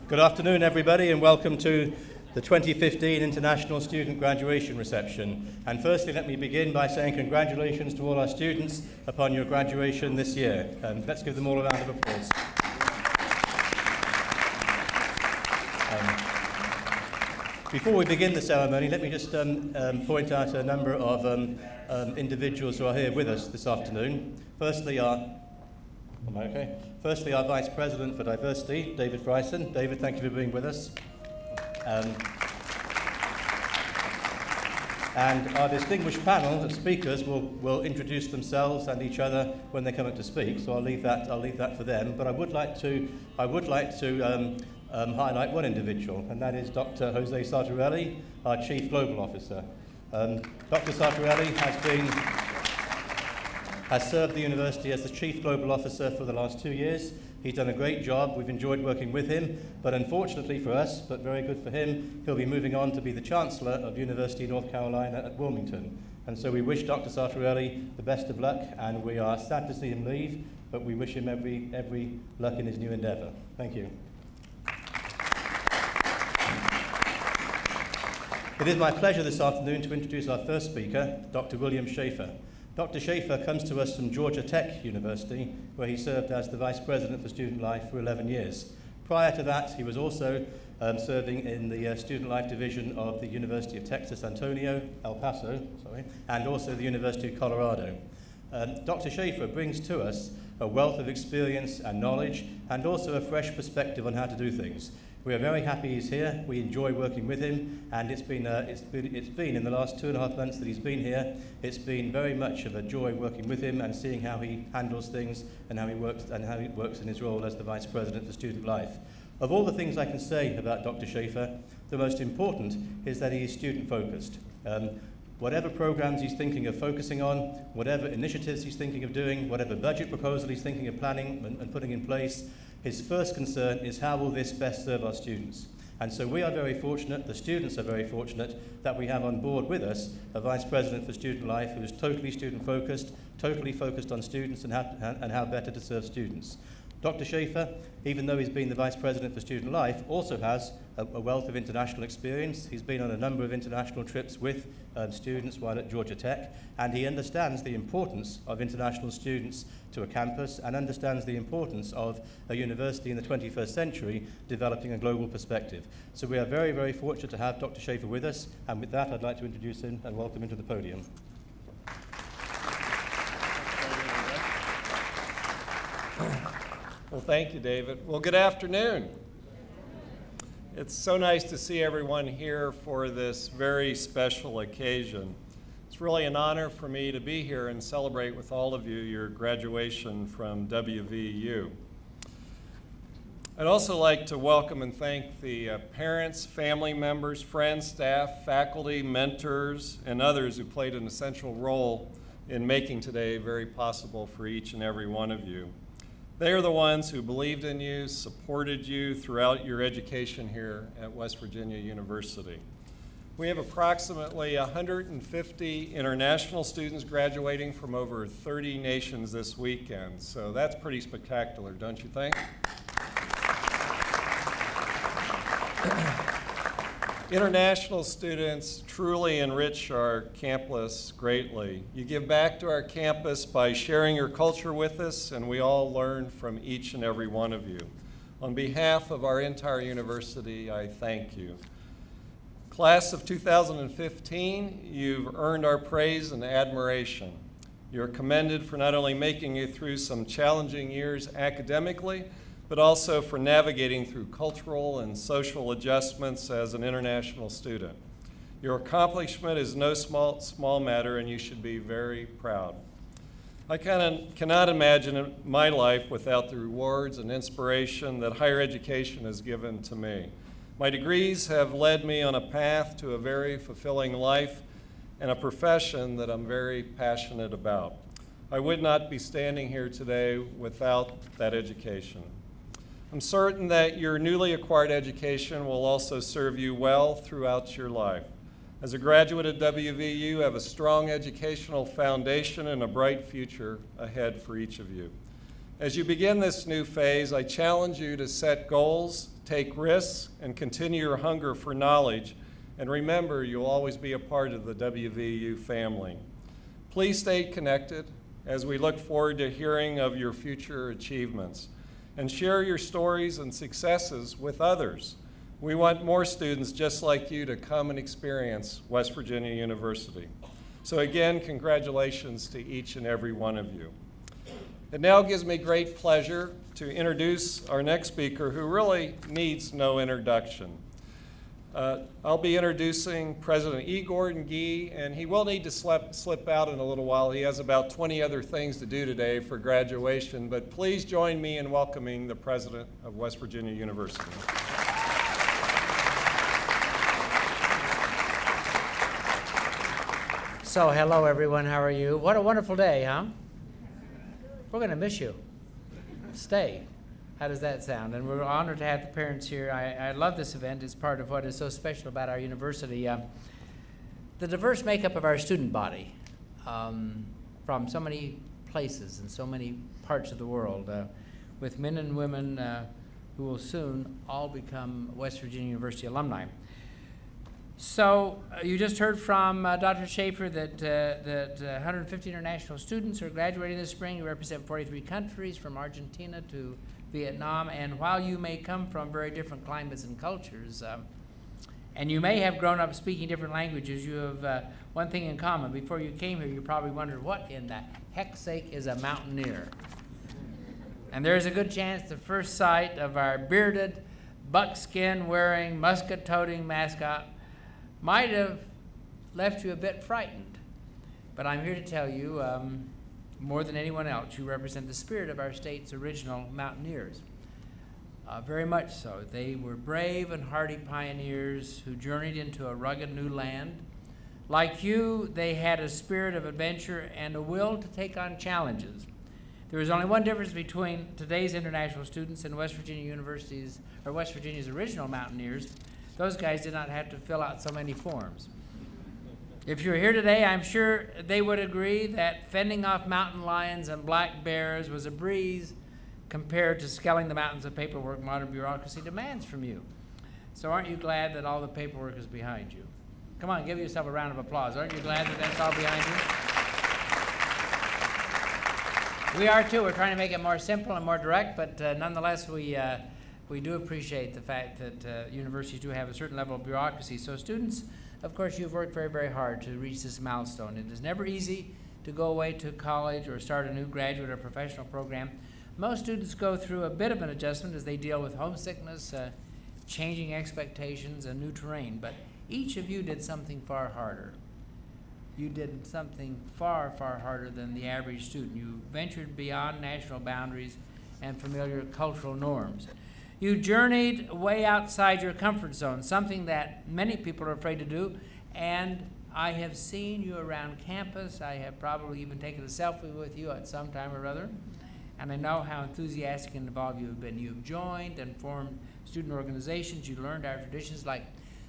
Good afternoon, everybody, and welcome to the 2015 International Student Graduation Reception. And firstly, let me begin by saying congratulations to all our students upon your graduation this year. Let's give them all a round of applause. Before we begin the ceremony, let me just point out a number of individuals who are here with us this afternoon. Firstly, our Vice President for Diversity, David Bryson. David, thank you for being with us. And our distinguished panel of speakers will introduce themselves and each other when they come up to speak. So I'll leave that for them. But I would like to highlight one individual, and that is Dr. Jose Sartorelli, our Chief Global Officer. Dr. Sartorelli has served the university as the Chief Global Officer for the last 2 years. He's done a great job. We've enjoyed working with him, but unfortunately for us, but very good for him, he'll be moving on to be the Chancellor of University of North Carolina at Wilmington. And so we wish Dr. Sartorelli the best of luck, and we are sad to see him leave, but we wish him every luck in his new endeavor. Thank you. It is my pleasure this afternoon to introduce our first speaker, Dr. William Schaefer. Dr. Schaefer comes to us from Georgia Tech University, where he served as the Vice President for Student Life for 11 years. Prior to that, he was also serving in the Student Life Division of the University of Texas El Paso, and also the University of Colorado. Dr. Schaefer brings to us a wealth of experience and knowledge, and also a fresh perspective on how to do things. We are very happy he's here. We enjoy working with him, and it's been in the last 2.5 months that he's been here. It's been very much of a joy working with him and seeing how he handles things and how he works in his role as the Vice President for Student Life. Of all the things I can say about Dr. Schaefer, the most important is that he is student-focused. Whatever programs he's thinking of focusing on, whatever initiatives he's thinking of doing, whatever budget proposal he's thinking of planning and putting in place, his first concern is how will this best serve our students. And so we are very fortunate, the students are very fortunate, that we have on board with us a Vice President for Student Life who is totally student-focused, totally focused on students and how better to serve students. Dr. Schaefer, even though he's been the Vice President for Student Life, also has a wealth of international experience. He's been on a number of international trips with students while at Georgia Tech, and he understands the importance of international students to a campus and understands the importance of a university in the 21st century developing a global perspective. So we are very, very fortunate to have Dr. Schaefer with us, and with that I'd like to introduce him and welcome him to the podium. Well, thank you, David. Well, good afternoon. It's so nice to see everyone here for this very special occasion. It's really an honor for me to be here and celebrate with all of you your graduation from WVU. I'd also like to welcome and thank the parents, family members, friends, staff, faculty, mentors, and others who played an essential role in making today very possible for each and every one of you. They are the ones who believed in you, supported you throughout your education here at West Virginia University. We have approximately 150 international students graduating from over 30 nations this weekend, so that's pretty spectacular, don't you think? International students truly enrich our campus greatly. You give back to our campus by sharing your culture with us, and we all learn from each and every one of you. On behalf of our entire university, I thank you. Class of 2015, you've earned our praise and admiration. You're commended for not only making it through some challenging years academically, but also for navigating through cultural and social adjustments as an international student. Your accomplishment is no small matter, and you should be very proud. I cannot imagine my life without the rewards and inspiration that higher education has given to me. My degrees have led me on a path to a very fulfilling life and a profession that I'm very passionate about. I would not be standing here today without that education. I'm certain that your newly acquired education will also serve you well throughout your life. As a graduate at WVU, you have a strong educational foundation and a bright future ahead for each of you. As you begin this new phase, I challenge you to set goals, take risks, and continue your hunger for knowledge. And remember, you'll always be a part of the WVU family. Please stay connected as we look forward to hearing of your future achievements. And share your stories and successes with others. We want more students just like you to come and experience West Virginia University. So again, congratulations to each and every one of you. It now gives me great pleasure to introduce our next speaker, who really needs no introduction. I'll be introducing President E. Gordon Gee, and he will need to slip out in a little while. He has about 20 other things to do today for graduation, but please join me in welcoming the President of West Virginia University. So, hello everyone, how are you? What a wonderful day, huh? We're going to miss you. Stay. How does that sound? And we're honored to have the parents here. I love this event. It's part of what is so special about our university. The diverse makeup of our student body from so many places and so many parts of the world, with men and women who will soon all become West Virginia University alumni. So you just heard from Dr. Schaefer that 150 international students are graduating this spring. You represent 43 countries, from Argentina to Vietnam. And while you may come from very different climates and cultures, and you may have grown up speaking different languages, you have one thing in common. Before you came here, you probably wondered, what in the heck's sake is a mountaineer? And there's a good chance the first sight of our bearded, buckskin-wearing, musket-toting mascot might have left you a bit frightened. But I'm here to tell you, more than anyone else, you represent the spirit of our state's original mountaineers. Very much so. They were brave and hardy pioneers who journeyed into a rugged new land. Like you, they had a spirit of adventure and a will to take on challenges. There is only one difference between today's international students and West Virginia University's, or West Virginia's original mountaineers. Those guys did not have to fill out so many forms. If you're here today, I'm sure they would agree that fending off mountain lions and black bears was a breeze compared to scaling the mountains of paperwork modern bureaucracy demands from you. So aren't you glad that all the paperwork is behind you? Come on, give yourself a round of applause. Aren't you glad that that's all behind you? We are too. We're trying to make it more simple and more direct, but nonetheless, we do appreciate the fact that universities do have a certain level of bureaucracy. So students, of course, you've worked very, very hard to reach this milestone. It is never easy to go away to college or start a new graduate or professional program. Most students go through a bit of an adjustment as they deal with homesickness, changing expectations, and new terrain. But each of you did something far harder. You did something far, far harder than the average student. You ventured beyond national boundaries and familiar cultural norms. You journeyed way outside your comfort zone, something that many people are afraid to do, and I have seen you around campus. I have probably even taken a selfie with you at some time or other, and I know how enthusiastic and involved you have been. You've joined and formed student organizations. You learned our traditions like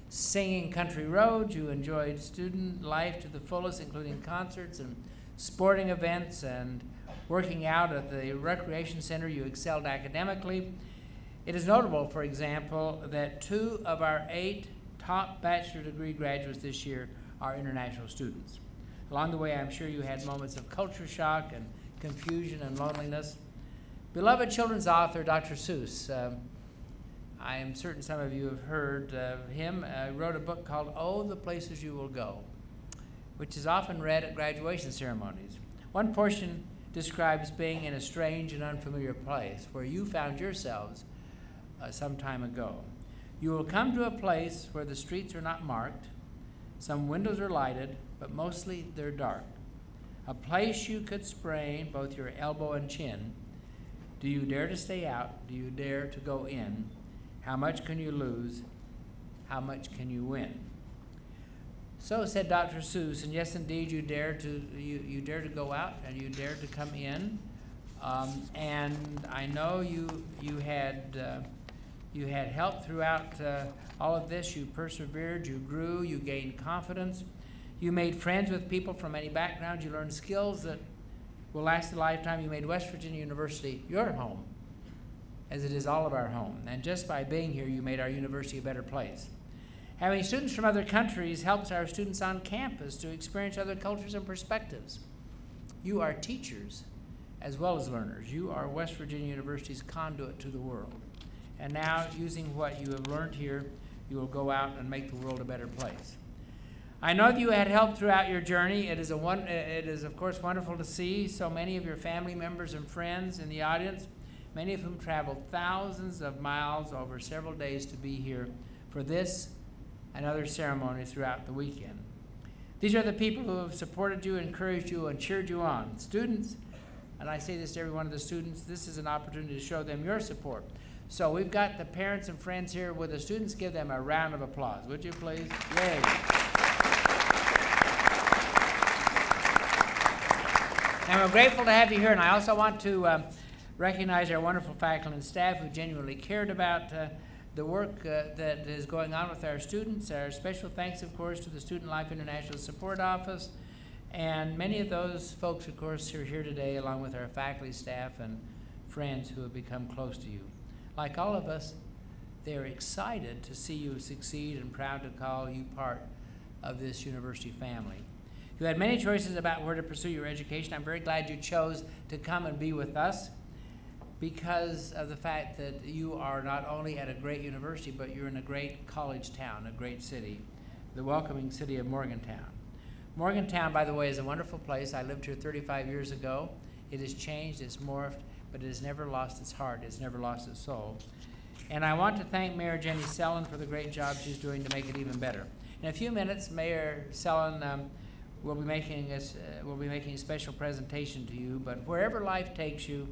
singing country roads. You enjoyed student life to the fullest, including concerts and sporting events and working out at the recreation center. You excelled academically. It is notable, for example, that 2 of our 8 top bachelor degree graduates this year are international students. Along the way, I'm sure you had moments of culture shock and confusion and loneliness. Beloved children's author, Dr. Seuss, I am certain some of you have heard of him, wrote a book called Oh, the Places You Will Go, which is often read at graduation ceremonies. One portion describes being in a strange and unfamiliar place where you found yourselves some time ago. You will come to a place where the streets are not marked, some windows are lighted, but mostly they're dark. A place you could sprain both your elbow and chin. Do you dare to stay out? Do you dare to go in? How much can you lose? How much can you win? So said Dr. Seuss, and yes, indeed, you dare to go out and you dare to come in. And I know you had help throughout all of this. You persevered, you grew, you gained confidence. You made friends with people from many backgrounds. You learned skills that will last a lifetime. You made West Virginia University your home, as it is all of our home. And just by being here, you made our university a better place. Having students from other countries helps our students on campus to experience other cultures and perspectives. You are teachers as well as learners. You are West Virginia University's conduit to the world. And now, using what you have learned here, you will go out and make the world a better place. I know that you had help throughout your journey. It is, of course, wonderful to see so many of your family members and friends in the audience, many of whom traveled thousands of miles over several days to be here for this and other ceremonies throughout the weekend. These are the people who have supported you, encouraged you, and cheered you on. Students, and I say this to every one of the students, this is an opportunity to show them your support. So we've got the parents and friends here with the students. Give them a round of applause, would you please? Yay. And we're grateful to have you here, and I also want to recognize our wonderful faculty and staff who genuinely cared about the work that is going on with our students. Our special thanks, of course, to the Student Life International Support Office, and many of those folks, of course, who are here today, along with our faculty, staff, and friends who have become close to you. Like all of us, they're excited to see you succeed and proud to call you part of this university family. You had many choices about where to pursue your education. I'm very glad you chose to come and be with us, because of the fact that you are not only at a great university, but you're in a great college town, a great city, the welcoming city of Morgantown. Morgantown, by the way, is a wonderful place. I lived here 35 years ago. It has changed, it's morphed, but it has never lost its heart, it's never lost its soul. And I want to thank Mayor Jenny Sellen for the great job she's doing to make it even better. In a few minutes, Mayor Sellen will be making a special presentation to you, but wherever life takes you,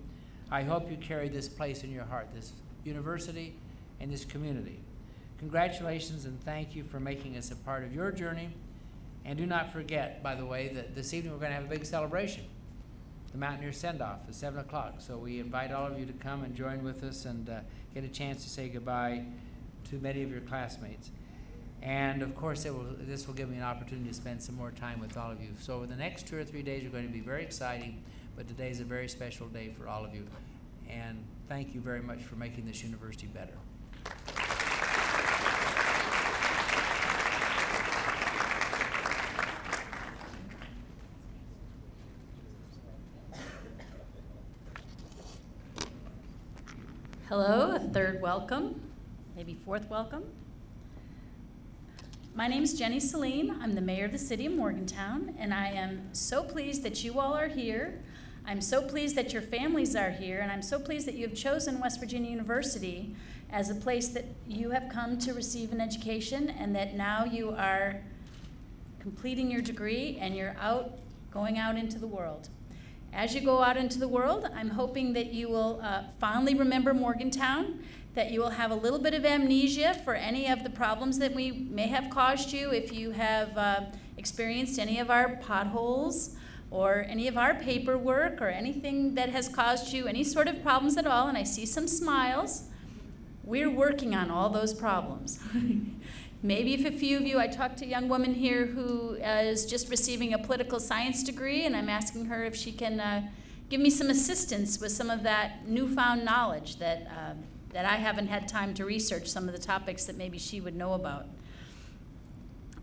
I hope you carry this place in your heart, this university and this community. Congratulations and thank you for making us a part of your journey. And do not forget, by the way, that this evening we're going to have a big celebration. The Mountaineer Send-Off at 7 o'clock. So we invite all of you to come and join with us and get a chance to say goodbye to many of your classmates. And of course, this will give me an opportunity to spend some more time with all of you. So over the next 2 or 3 days are going to be very exciting, but today is a very special day for all of you. And thank you very much for making this university better. Hello, a third welcome, maybe fourth welcome. My name is Jenny Salim. I'm the mayor of the city of Morgantown, and I am so pleased that you all are here. I'm so pleased that your families are here, and I'm so pleased that you have chosen West Virginia University as a place that you have come to receive an education, and that now you are completing your degree and you're going out into the world. As you go out into the world, I'm hoping that you will fondly remember Morgantown, that you will have a little bit of amnesia for any of the problems that we may have caused you if you have experienced any of our potholes or any of our paperwork or anything that has caused you any sort of problems at all. And I see some smiles. We're working on all those problems. Maybe if a few of you, I talked to a young woman here who is just receiving a political science degree, and I'm asking her if she can give me some assistance with some of that newfound knowledge that I haven't had time to research, some of the topics that maybe she would know about.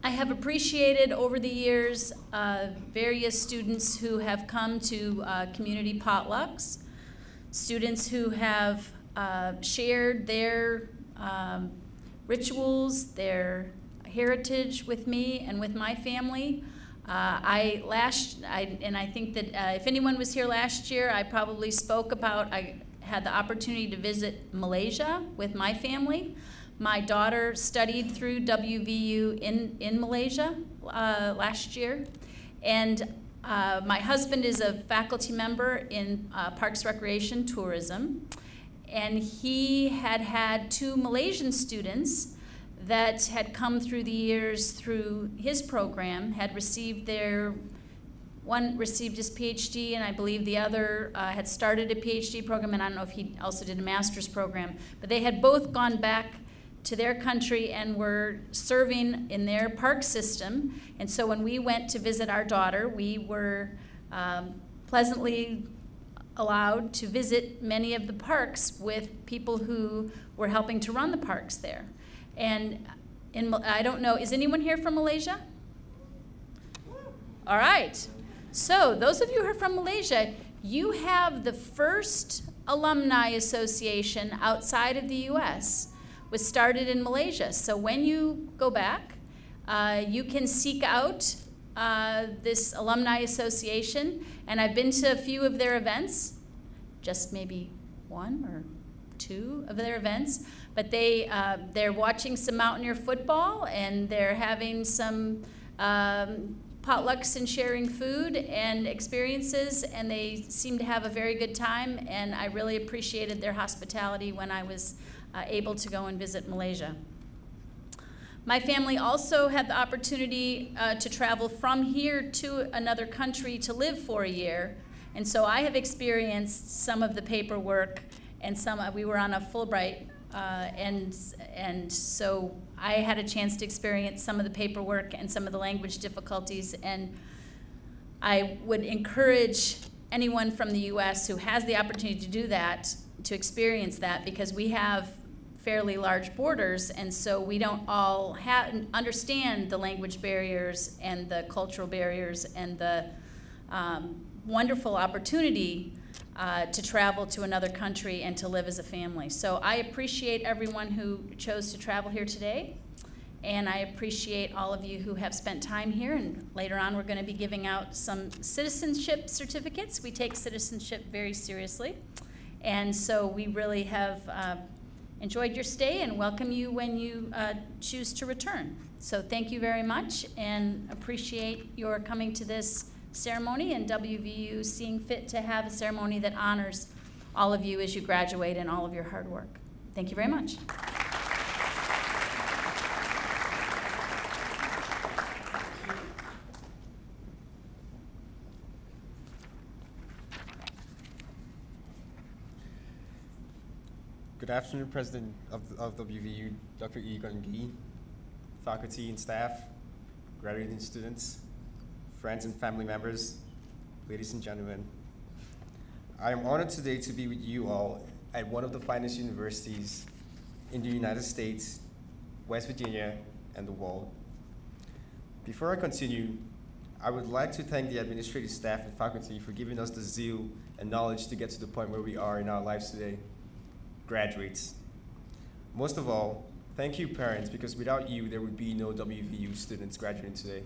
I have appreciated over the years various students who have come to community potlucks, students who have shared their rituals, their heritage with me and with my family. I think that if anyone was here last year, I probably spoke about, I had the opportunity to visit Malaysia with my family. My daughter studied through WVU in Malaysia last year. And my husband is a faculty member in Parks, Recreation, Tourism. And he had 2 Malaysian students that had come through the years through his program, had received one received his PhD, and I believe the other had started a PhD program, and I don't know if he also did a master's program. But they had both gone back to their country and were serving in their park system. And so when we went to visit our daughter, we were pleasantly allowed to visit many of the parks with people who were helping to run the parks there. And I don't know, is anyone here from Malaysia? All right. So those of you who are from Malaysia, you have the first alumni association outside of the U.S. was started in Malaysia. So when you go back, you can seek out this alumni association, and I've been to a few of their events, just maybe one or two of their events, but they're watching some Mountaineer football, and they're having some potlucks and sharing food and experiences, and they seem to have a very good time, and I really appreciated their hospitality when I was able to go and visit Malaysia. My family also had the opportunity to travel from here to another country to live for a year, and so I have experienced some of the paperwork, and we were on a Fulbright, and so I had a chance to experience some of the paperwork and some of the language difficulties, and I would encourage anyone from the U.S. who has the opportunity to do that to experience that, because we have fairly large borders, and so we don't all understand the language barriers and the cultural barriers and the wonderful opportunity to travel to another country and to live as a family. So I appreciate everyone who chose to travel here today, and I appreciate all of you who have spent time here, and later on we're going to be giving out some citizenship certificates. We take citizenship very seriously, and so we really have enjoyed your stay and welcome you when you choose to return. So thank you very much, and appreciate your coming to this ceremony, and WVU seeing fit to have a ceremony that honors all of you as you graduate and all of your hard work. Thank you very much. Good afternoon, President of WVU, Dr. Yi Gun-gi, faculty and staff, graduating students, friends and family members, ladies and gentlemen. I am honored today to be with you all at one of the finest universities in the United States, West Virginia, and the world. Before I continue, I would like to thank the administrative staff and faculty for giving us the zeal and knowledge to get to the point where we are in our lives today. Graduates. Most of all, thank you parents, because without you, there would be no WVU students graduating today.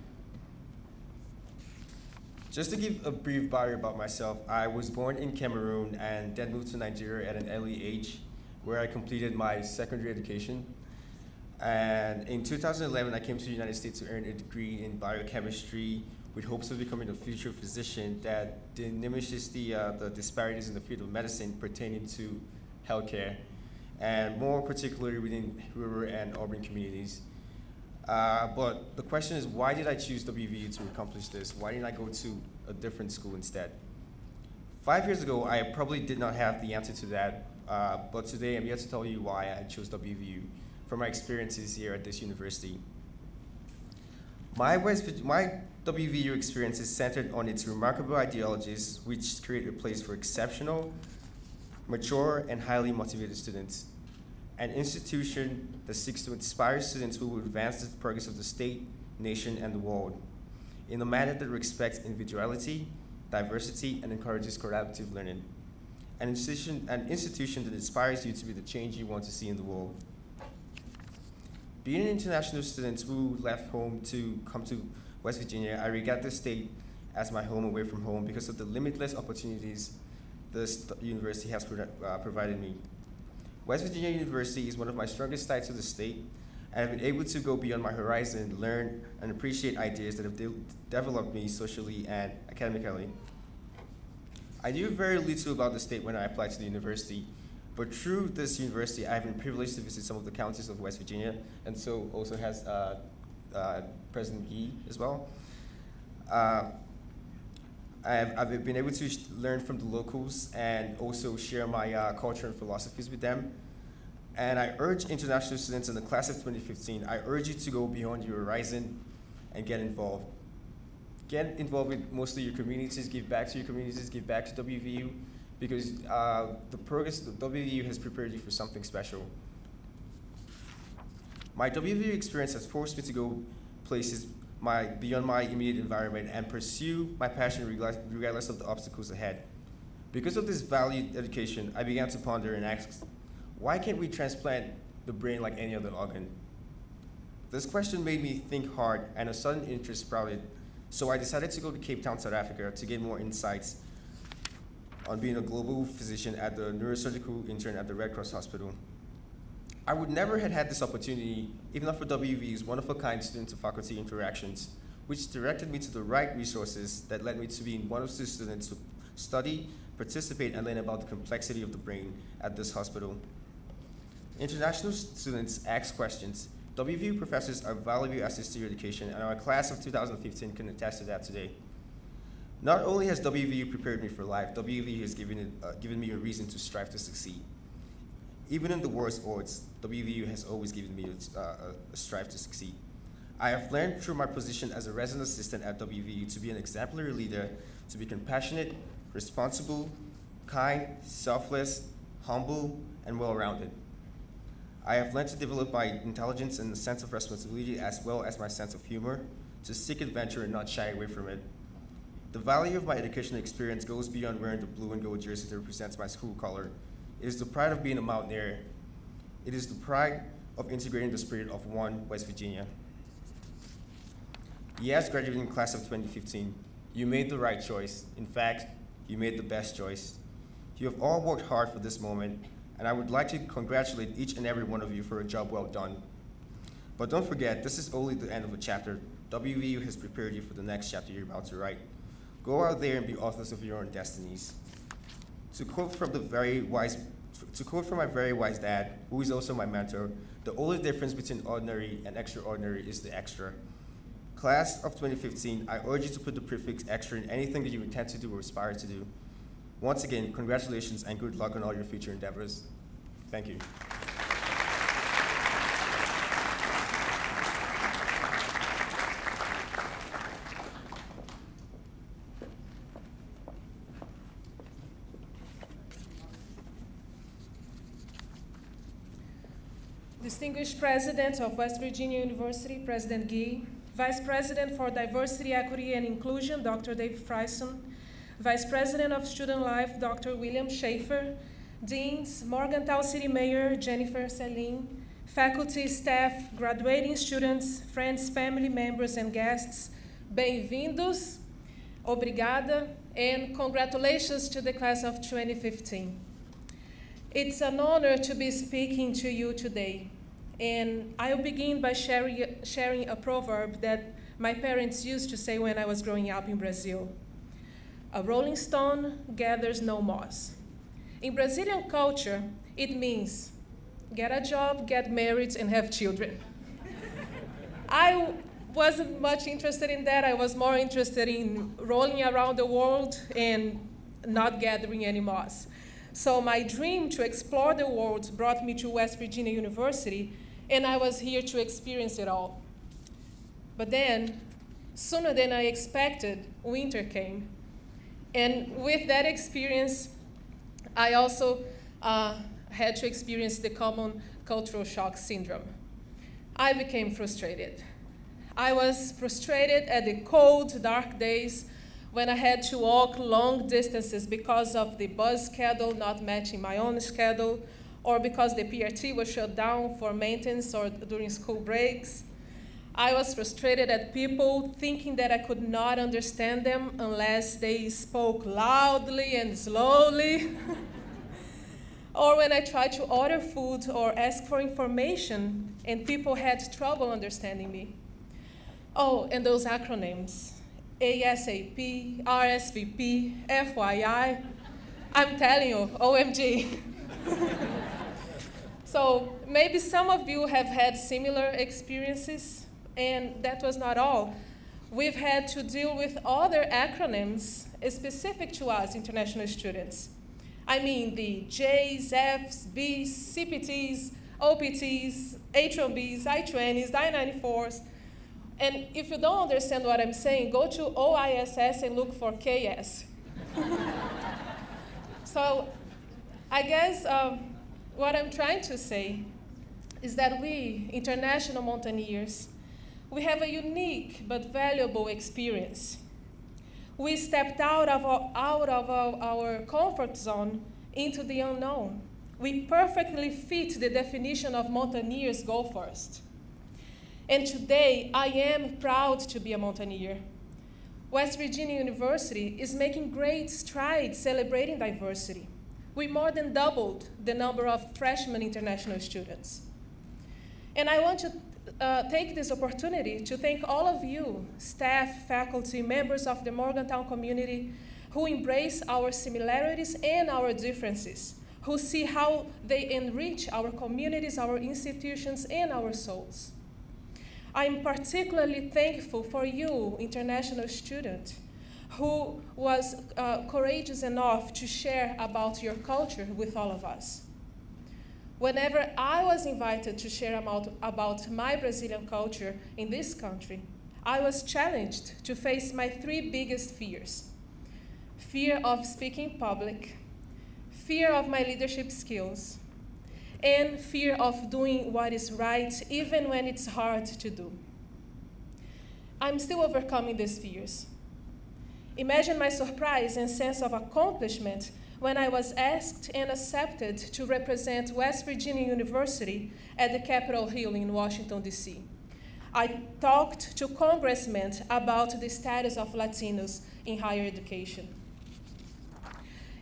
Just to give a brief bio about myself, I was born in Cameroon and then moved to Nigeria at an early age, where I completed my secondary education. And in 2011, I came to the United States to earn a degree in biochemistry with hopes of becoming a future physician that diminishes the disparities in the field of medicine pertaining to healthcare, and more particularly within rural and urban communities. But the question is, why did I choose WVU to accomplish this? Why didn't I go to a different school instead? 5 years ago, I probably did not have the answer to that, but today I'm here to tell you why I chose WVU from my experiences here at this university. My WVU experience is centered on its remarkable ideologies, which create a place for exceptional, mature, and highly motivated students. An institution that seeks to inspire students who will advance the progress of the state, nation, and the world in a manner that respects individuality, diversity, and encourages collaborative learning. An institution that inspires you to be the change you want to see in the world. Being an international student who left home to come to West Virginia, I regard this state as my home away from home because of the limitless opportunities this university has provided me. West Virginia University is one of my strongest ties to the state, and I've been able to go beyond my horizon, learn, and appreciate ideas that have developed me socially and academically. I knew very little about the state when I applied to the university, but through this university, I've been privileged to visit some of the counties of West Virginia, and so also has President Yi as well. I've been able to learn from the locals and also share my culture and philosophies with them. And I urge international students in the class of 2015, I urge you to go beyond your horizon and get involved. get involved with mostly your communities, give back to your communities, give back to WVU, because the progress that WVU has prepared you for something special. My WVU experience has forced me to go places beyond my immediate environment and pursue my passion regardless of the obstacles ahead. Because of this valued education, I began to ponder and ask, why can't we transplant the brain like any other organ? This question made me think hard, and a sudden interest sprouted. So I decided to go to Cape Town, South Africa to gain more insights on being a global physician at the neurosurgical intern at the Red Cross Hospital. I would never have had this opportunity if not for WVU's one-of-a-kind student-to-faculty interactions, which directed me to the right resources that led me to being one of the students to study, participate, and learn about the complexity of the brain at this hospital. International students ask questions. WVU professors are valuable assets to your education, and our class of 2015 can attest to that today. Not only has WVU prepared me for life, WVU has given me a reason to strive to succeed. Even in the worst odds, WVU has always given me a strive to succeed. I have learned through my position as a resident assistant at WVU to be an exemplary leader, to be compassionate, responsible, kind, selfless, humble, and well-rounded. I have learned to develop my intelligence and a sense of responsibility as well as my sense of humor, to seek adventure and not shy away from it. The value of my educational experience goes beyond wearing the blue and gold jersey that represents my school color. It is the pride of being a mountaineer. It is the pride of integrating the spirit of one West Virginia. Yes, graduating class of 2015, you made the right choice. In fact, you made the best choice. You have all worked hard for this moment, and I would like to congratulate each and every one of you for a job well done. But don't forget, this is only the end of a chapter. WVU has prepared you for the next chapter you're about to write. Go out there and be authors of your own destinies. To quote from my very wise dad, who is also my mentor, the only difference between ordinary and extraordinary is the extra. Class of 2015, I urge you to put the prefix extra in anything that you intend to do or aspire to do. Once again, congratulations and good luck on all your future endeavors. Thank you. Distinguished President of West Virginia University, President Gee, Vice President for Diversity, Equity, and Inclusion, Dr. Dave Frison, Vice President of Student Life, Dr. William Schaefer, Deans, Morgantown City Mayor Jennifer Selim, faculty, staff, graduating students, friends, family members, and guests, bem-vindos, obrigada, and congratulations to the class of 2015. It's an honor to be speaking to you today, and I'll begin by sharing a proverb that my parents used to say when I was growing up in Brazil. A rolling stone gathers no moss. In Brazilian culture, it means get a job, get married, and have children. I wasn't much interested in that. I was more interested in rolling around the world and not gathering any moss. So my dream to explore the world brought me to West Virginia University, and I was here to experience it all. But then, sooner than I expected, winter came. And with that experience, I also had to experience the common cultural shock syndrome. I became frustrated. I was frustrated at the cold, dark days when I had to walk long distances because of the bus schedule not matching my own schedule, or because the PRT was shut down for maintenance or during school breaks. I was frustrated at people thinking that I could not understand them unless they spoke loudly and slowly. Or when I tried to order food or ask for information and people had trouble understanding me. Oh, and those acronyms. ASAP, RSVP, FYI. I'm telling you, OMG. So maybe some of you have had similar experiences, and that was not all. We've had to deal with other acronyms specific to us, international students. I mean the J's, F's, B's, CPTs, OPTs, H1Bs, I-20s, I-94s. And if you don't understand what I'm saying, go to OISS and look for KS. So I guess what I'm trying to say is that we, international mountaineers, we have a unique but valuable experience. We stepped out of our comfort zone into the unknown. We perfectly fit the definition of mountaineers go first. And today, I am proud to be a mountaineer. West Virginia University is making great strides celebrating diversity. We more than doubled the number of freshman international students. And I want to take this opportunity to thank all of you, staff, faculty, members of the Morgantown community, who embrace our similarities and our differences, who see how they enrich our communities, our institutions, and our souls. I'm particularly thankful for you, international student, who was courageous enough to share about your culture with all of us. Whenever I was invited to share about my Brazilian culture in this country, I was challenged to face my 3 biggest fears: fear of speaking in public, fear of my leadership skills, and fear of doing what is right even when it's hard to do. I'm still overcoming these fears. Imagine my surprise and sense of accomplishment when I was asked and accepted to represent West Virginia University at the Capitol Hill in Washington, D.C. I talked to congressmen about the status of Latinos in higher education.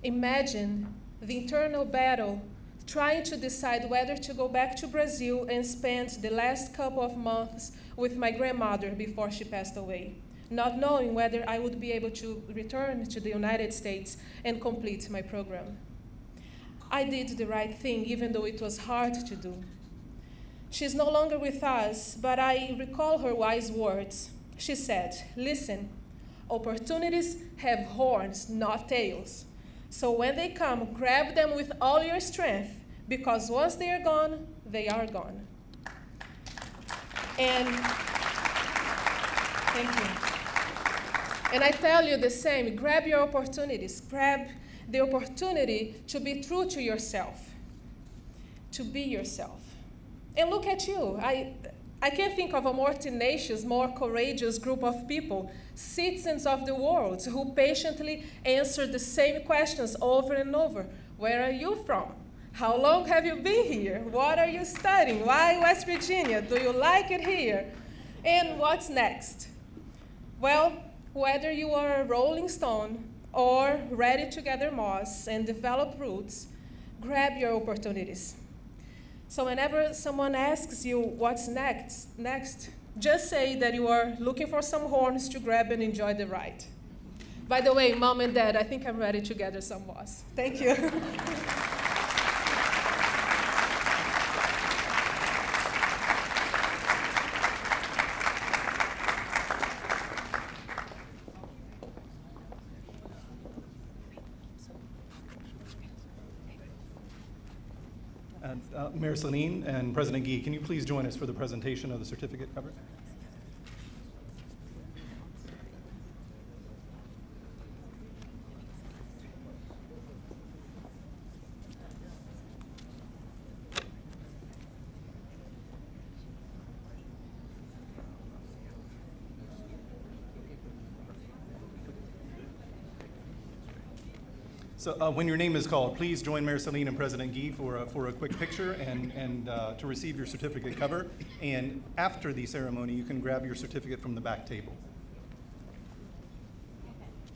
Imagine the internal battle trying to decide whether to go back to Brazil and spend the last couple of months with my grandmother before she passed away, not knowing whether I would be able to return to the United States and complete my program. I did the right thing, even though it was hard to do. She's no longer with us, but I recall her wise words. She said, "Listen, opportunities have horns, not tails. So when they come, grab them with all your strength, because once they are gone, they are gone." And thank you. And I tell you the same, grab your opportunities. Grab the opportunity to be true to yourself, to be yourself. And look at you. I can't think of a more tenacious, more courageous group of people, citizens of the world, who patiently answer the same questions over and over. Where are you from? How long have you been here? What are you studying? Why West Virginia? Do you like it here? And what's next? Well, whether you are a rolling stone or ready to gather moss and develop roots, grab your opportunities. So whenever someone asks you what's next, just say that you are looking for some horns to grab and enjoy the ride. By the way, Mom and Dad, I think I'm ready to gather some moss. Thank you. Mayor Saline and President Gee, can you please join us for the presentation of the certificate cover? So when your name is called, please join Mayor Saline and President Gee for a quick picture and to receive your certificate cover. And after the ceremony, you can grab your certificate from the back table.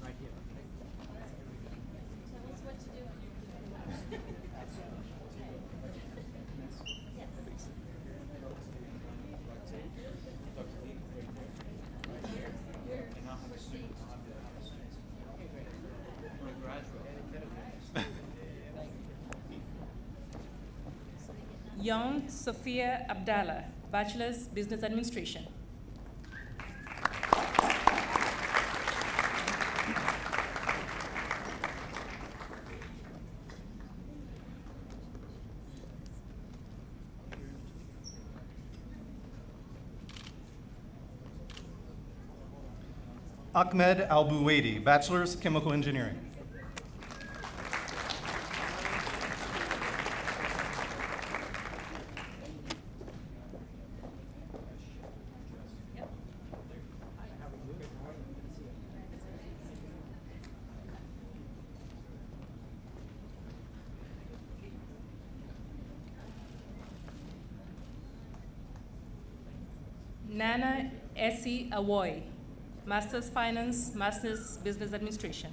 Right here. Tell us what to do. Young Sophia Abdallah, Bachelor's Business Administration. Ahmed Al-Buwaidi, Bachelor's Chemical Engineering. Nana Essie Awoy, Master's Finance, Master's Business Administration.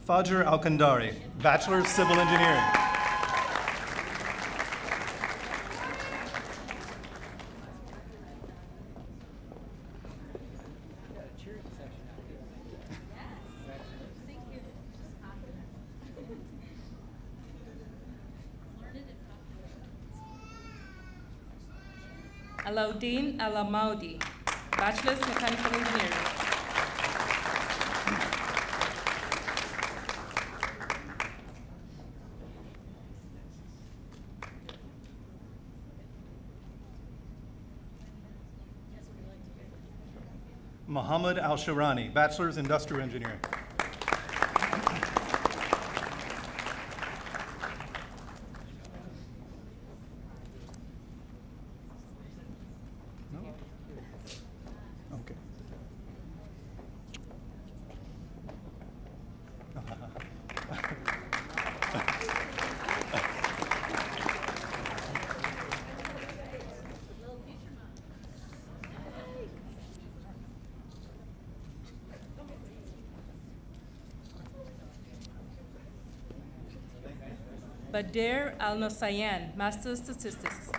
Fajr Al-Kandari, Bachelor's Civil Engineering. Alauddin Alamaudi, Bachelor's Mechanical Engineering. Muhammad Al-Shirani, Bachelor's Industrial Engineering. Okay. Bader Al-Nosayan, Master's Statistics.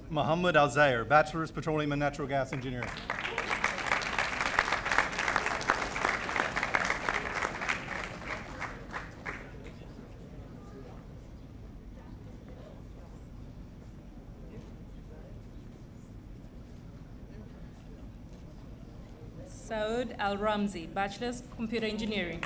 Muhammad Al-Zair, Bachelor's Petroleum and Natural Gas Engineering. Saud Al-Ramzi, Bachelor's Computer Engineering.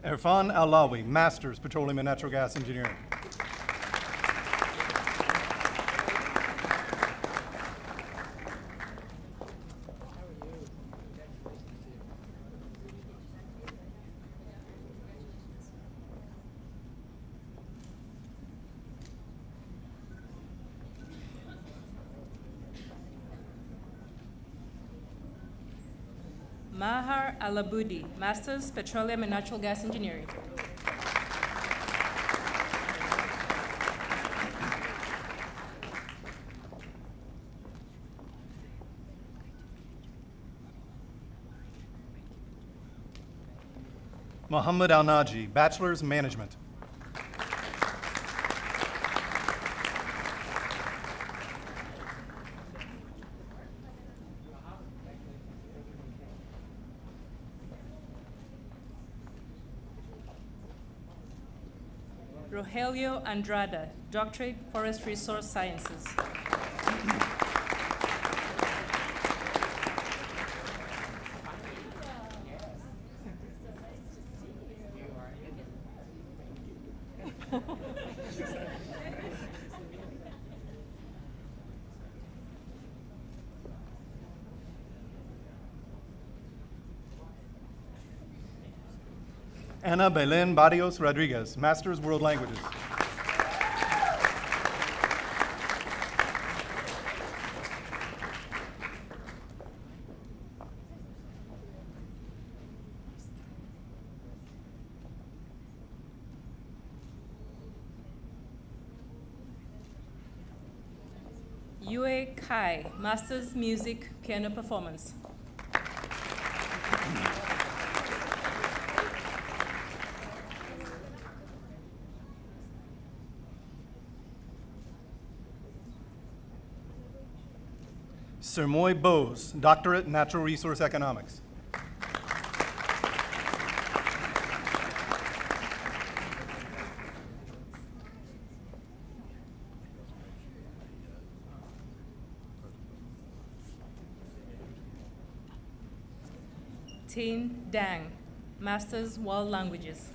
Irfan Alawi, Master's Petroleum and Natural Gas Engineering. Mahar Alabudi, Master's Petroleum and Natural Gas Engineering. Muhammad Al-Naji, Bachelor's Management. Rogelio Andrada, Doctorate, Forest Resource Sciences. Ana Belén Barrios Rodriguez, Master's World Languages. Yue Kai, Master's Music Piano Performance. Sermoy Bose, Doctorate, Natural Resource Economics. Tin Dang, Masters World Languages.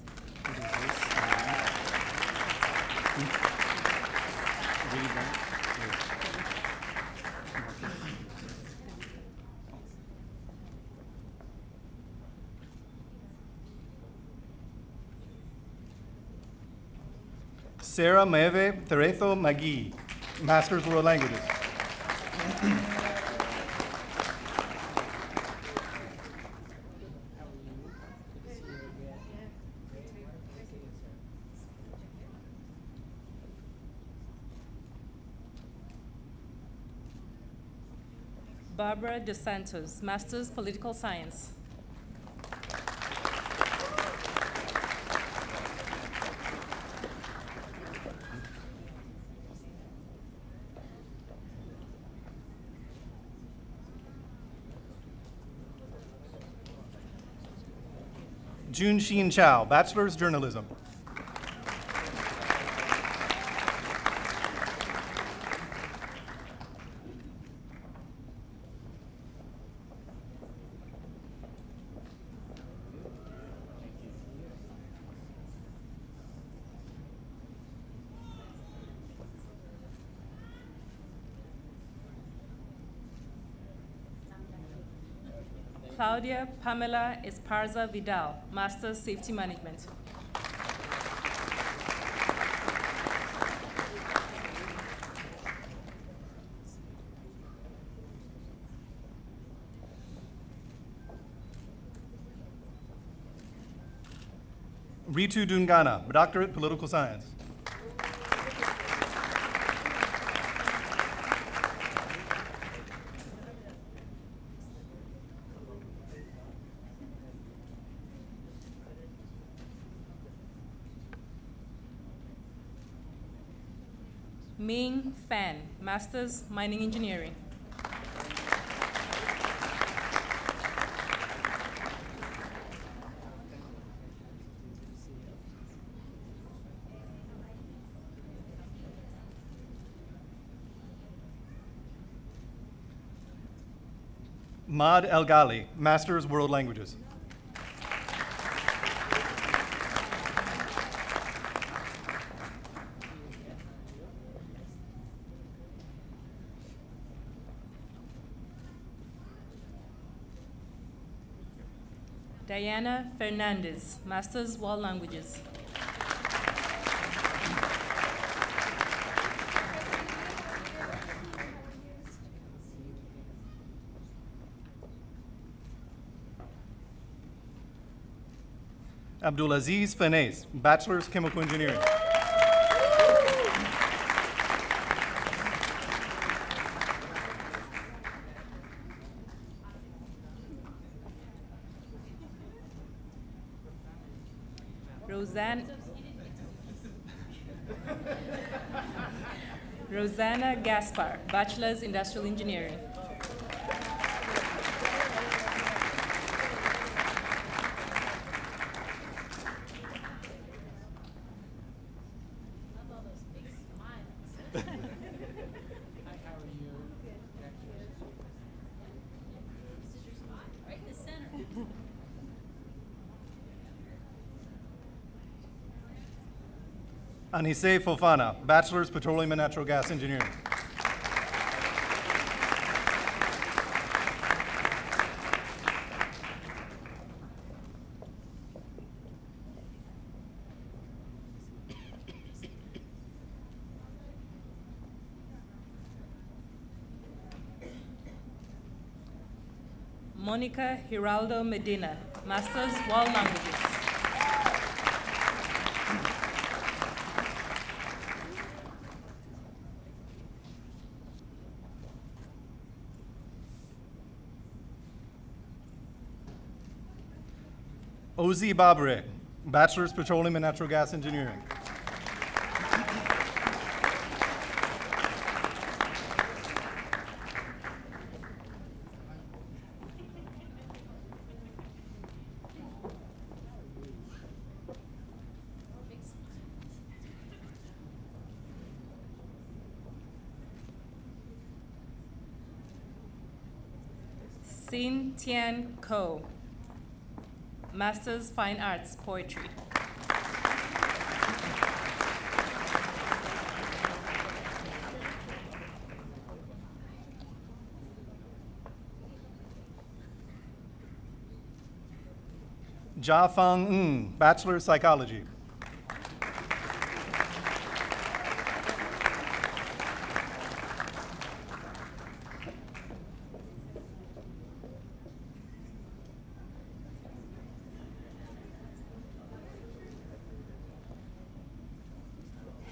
Sarah Maeve Terezo Magui, Masters World Languages. Barbara Dos Santos, Masters Political Science. Jun Xin Chao, Bachelor's Journalism. Claudia Pamela Esparza Vidal, Master's Safety Management. Ritu Dungana, Doctorate, Political Science. Ming Fan, Master's Mining Engineering. Maud El Ghali, Masters World Languages. Diana Fernandez, Masters World Languages. Abdulaziz Fanez, Bachelor's Chemical Engineering. Rosanna Gaspar, Bachelor's Industrial Engineering. Anise Fofana, Bachelor's Petroleum and Natural Gas Engineering. Monica Giraldo Medina, Master's World Languages. Ozi Babre, Bachelor's Petroleum and Natural Gas Engineering. Sin Tian Ko, Master's Fine Arts, Poetry. Jia Feng Ng, Bachelor of Psychology.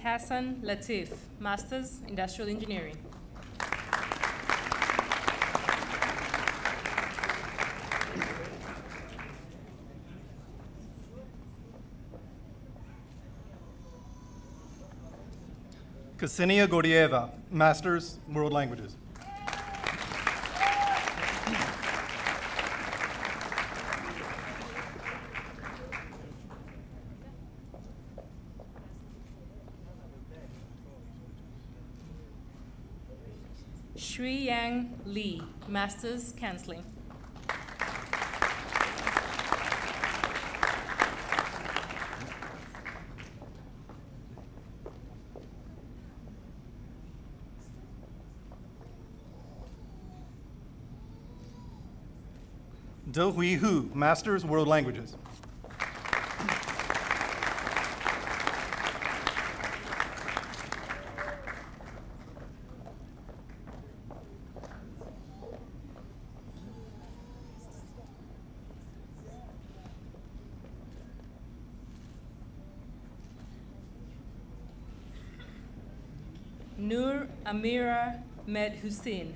Hassan Latif, Master's, Industrial Engineering. Ksenia Gordieva, Masters, World Languages. Shui Yang Lee, Master's, Counseling. De Hui Hu, Masters, World Languages. Nur Amira Med Hussein,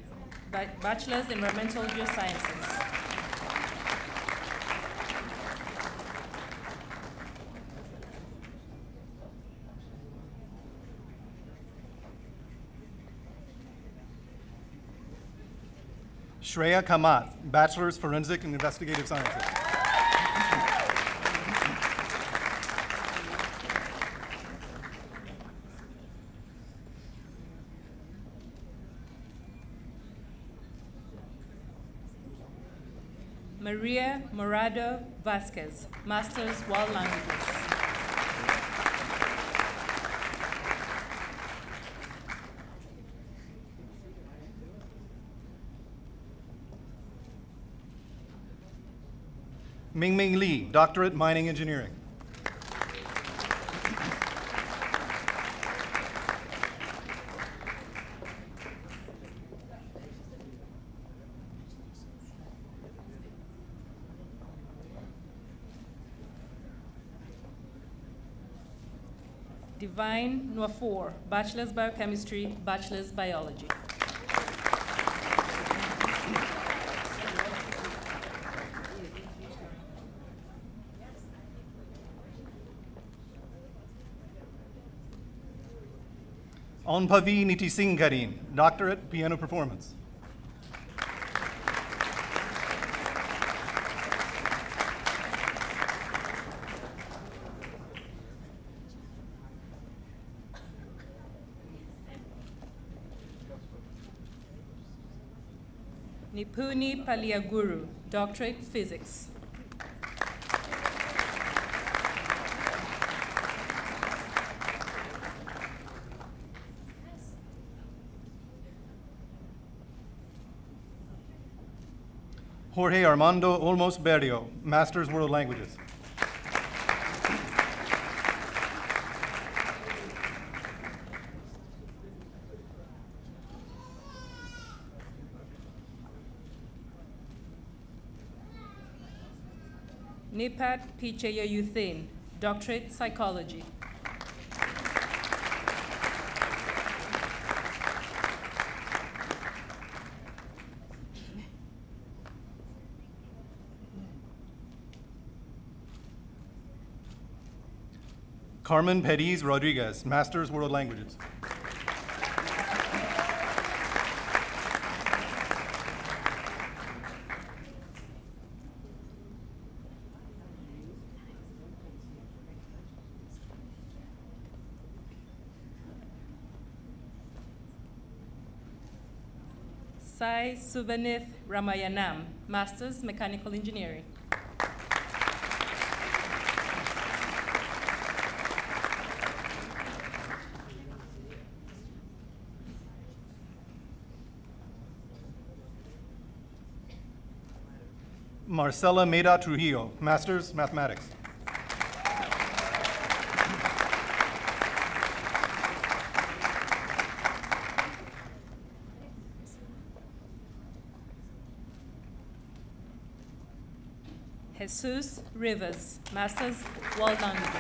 Bachelor's in Environmental Geosciences. Shreya Kamath, Bachelor's Forensic and Investigative Sciences. Maria Morado Vasquez, Master's, World Languages. Mingming Li, Doctorate, Mining Engineering. Divine Nwafor, Bachelor's Biochemistry, Bachelor's Biology. Onpavi Nitisingharin, Doctorate, Piano Performance. Nipuni Paliaguru, Doctorate, Physics. Jorge Armando Olmos Berrio, Masters, World Languages. Nipat Pichayayuthin, Doctorate, Psychology. Carmen Perez Rodriguez, Masters, World Languages. Sai Subanith Ramayanam, Master's Mechanical Engineering. Marcela Meda Trujillo, Master's Mathematics. Jesus Rivers, Master's World Languages.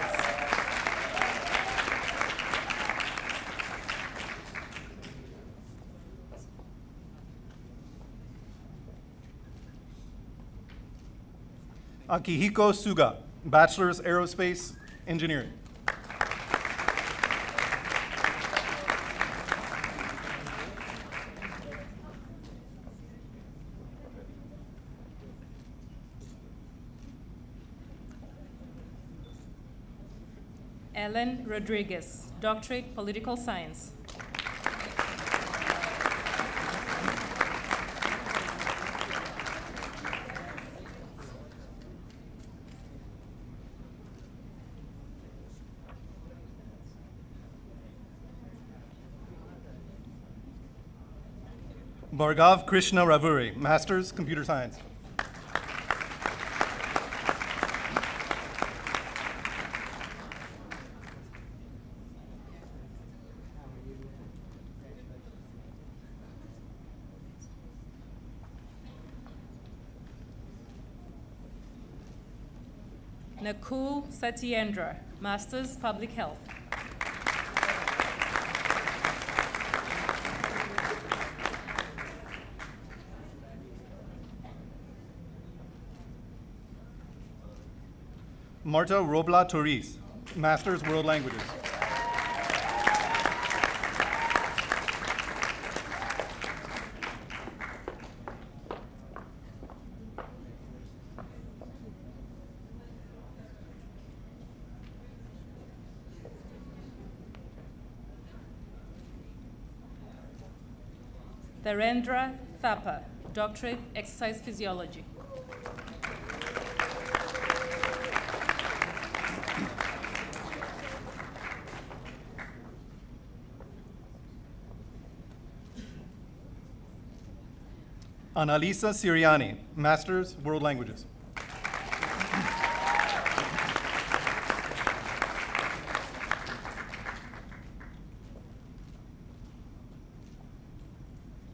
Akihiko Suga, Bachelor's Aerospace Engineering. Ellen Rodriguez, Doctorate Political Science. Bhargav Krishna Ravuri, Master's Computer Science. Nakul Satyendra, Master's Public Health. Marta Robla Toriz, Master's World Languages. Dharendra Thapa, Doctorate Exercise Physiology. Annalisa Siriani, Master's World Languages.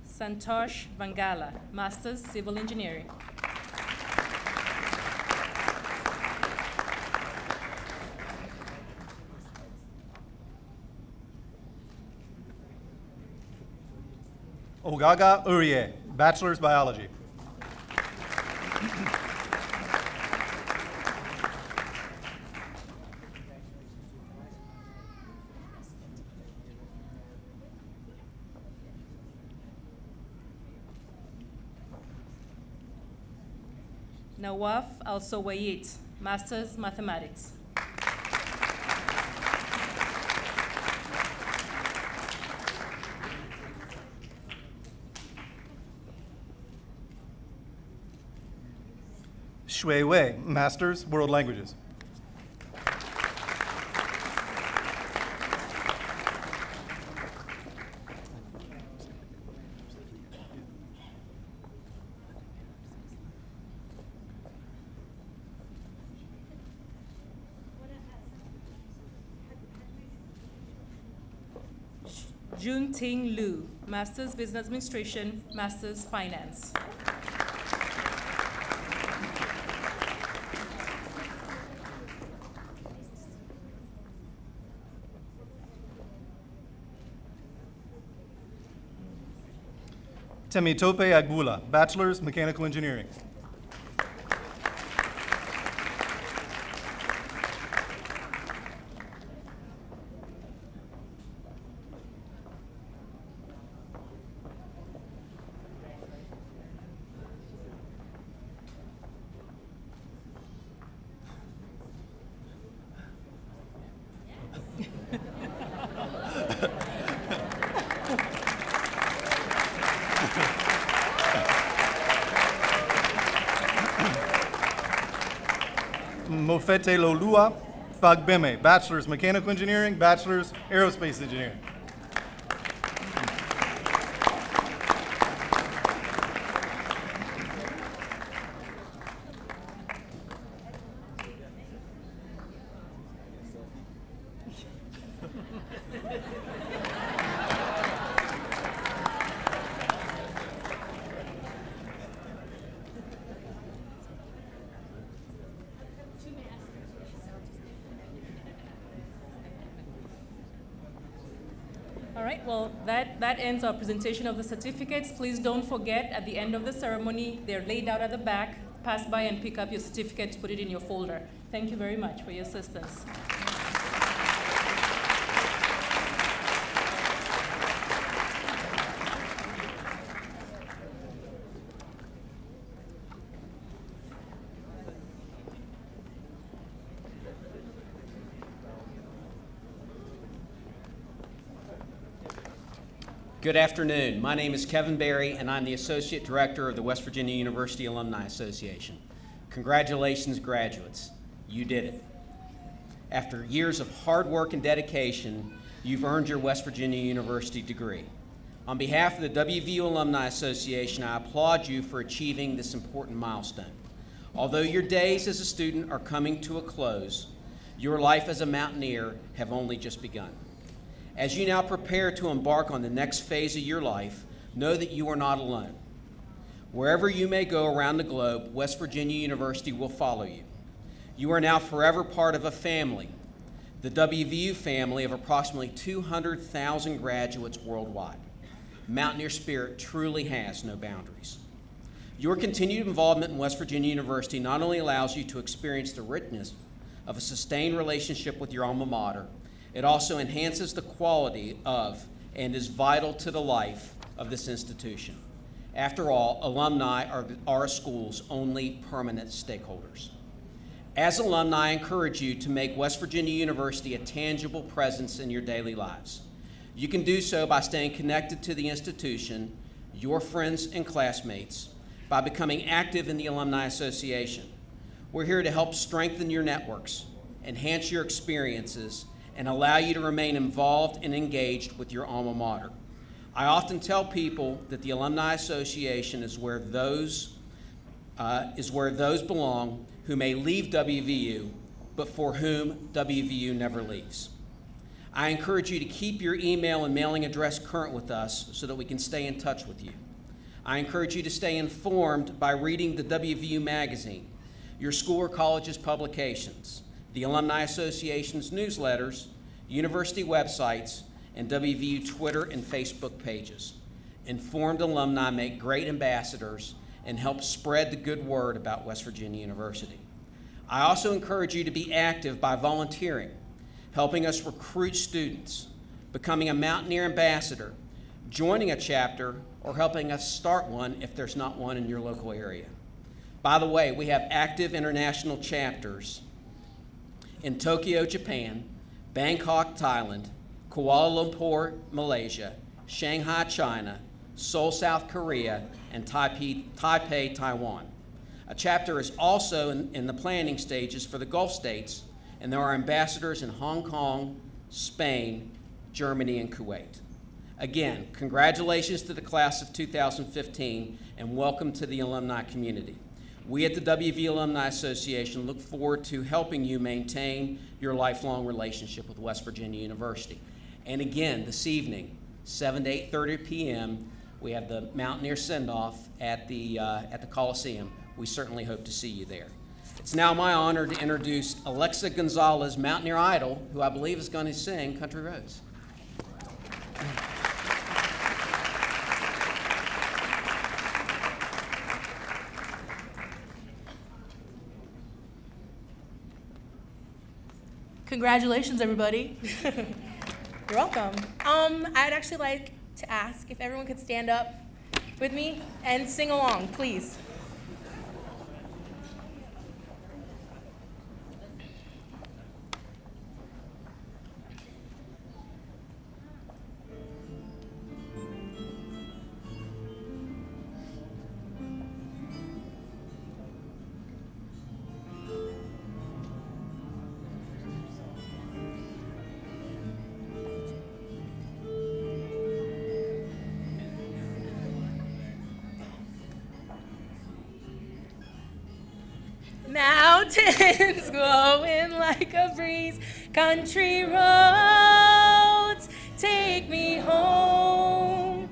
Santosh Vangala, Master's Civil Engineering. Ogaga Uriye, Bachelor's Biology. Nawaf Al-Sawayit, Master's Mathematics. Shui Wei, Master's World Languages. Junting Liu, Master's Business Administration, Master's Finance. Temitope Agbula, Bachelor's Mechanical Engineering. Mofetelolua Fagbeme, Bachelor's Mechanical Engineering, Bachelor's Aerospace Engineering. All right, well, that ends our presentation of the certificates. Please don't forget, at the end of the ceremony, they're laid out at the back. Pass by and pick up your certificates, put it in your folder. Thank you very much for your assistance. Good afternoon. My name is Kevin Berry, and I'm the Associate Director of the West Virginia University Alumni Association. Congratulations, graduates. You did it. After years of hard work and dedication, you've earned your West Virginia University degree. On behalf of the WVU Alumni Association, I applaud you for achieving this important milestone. Although your days as a student are coming to a close, your life as a mountaineer have only just begun. As you now prepare to embark on the next phase of your life, know that you are not alone. Wherever you may go around the globe, West Virginia University will follow you. You are now forever part of a family, the WVU family of approximately 200,000 graduates worldwide. Mountaineer spirit truly has no boundaries. Your continued involvement in West Virginia University not only allows you to experience the richness of a sustained relationship with your alma mater, it also enhances the quality of and is vital to the life of this institution. After all, alumni are a school's only permanent stakeholders. As alumni, I encourage you to make West Virginia University a tangible presence in your daily lives. You can do so by staying connected to the institution, your friends and classmates, by becoming active in the Alumni Association. We're here to help strengthen your networks, enhance your experiences, and allow you to remain involved and engaged with your alma mater. I often tell people that the Alumni Association is where those belong who may leave WVU, but for whom WVU never leaves. I encourage you to keep your email and mailing address current with us so that we can stay in touch with you. I encourage you to stay informed by reading the WVU magazine, your school or college's publications, the Alumni Association's newsletters, university websites, and WVU Twitter and Facebook pages. Informed alumni make great ambassadors and help spread the good word about West Virginia University. I also encourage you to be active by volunteering, helping us recruit students, becoming a Mountaineer ambassador, joining a chapter, or helping us start one if there's not one in your local area. By the way, we have active international chapters in Tokyo, Japan, Bangkok, Thailand, Kuala Lumpur, Malaysia, Shanghai, China, Seoul, South Korea, and Taipei, Taiwan. A chapter is also in the planning stages for the Gulf states, and there are ambassadors in Hong Kong, Spain, Germany, and Kuwait. Again, congratulations to the class of 2015, and welcome to the alumni community. We at the WV Alumni Association look forward to helping you maintain your lifelong relationship with West Virginia University. And again, this evening, 7 to 8:30 p.m., we have the Mountaineer send-off at the Coliseum. We certainly hope to see you there. It's now my honor to introduce Alexa Gonzalez, Mountaineer Idol, who I believe is going to sing Country Roads. Congratulations, everybody. You're welcome. I'd actually like to ask if everyone could stand up with me and sing along, please. Mountains glowing like a breeze, country roads take me home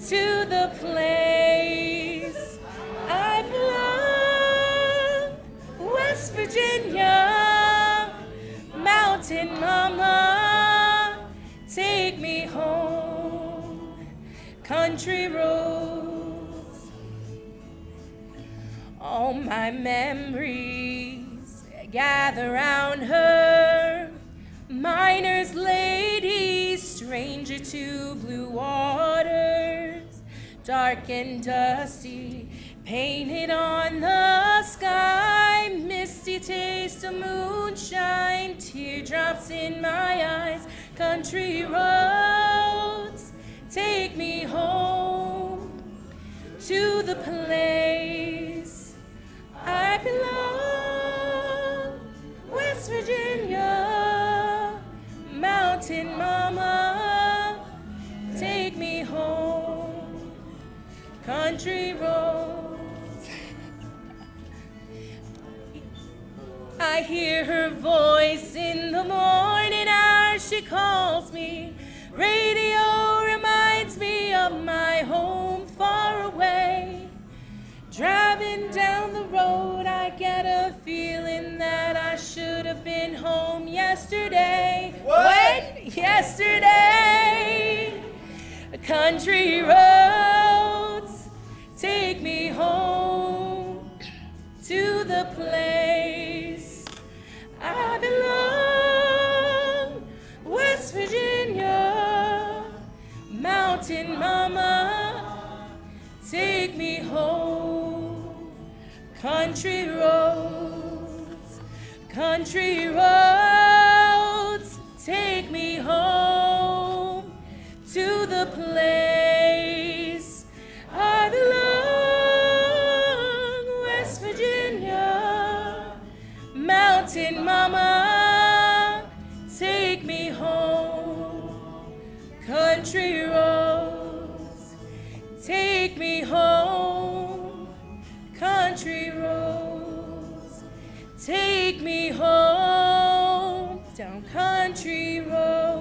to the place I belong. West Virginia, mountain mama, take me home, country roads. All my memories gather round her, miner's lady, stranger to blue waters, dark and dusty, painted on the sky, misty taste of moonshine, teardrops in my eyes, country roads take me home to the place I belong. West Virginia, mountain mama, take me home, country roads. I hear her voice in the morning hours, she calls me. Radio reminds me of my home far away. Driving down the road, I get a feeling that I should have been home yesterday. What? Yesterday. Country roads take me home to the place I belong. West Virginia, mountain mama, take me home, country roads, country roads, take me home to the place I belong. West Virginia, mountain mama, take me home, country roads, take me home, country roads, take me home, down country roads.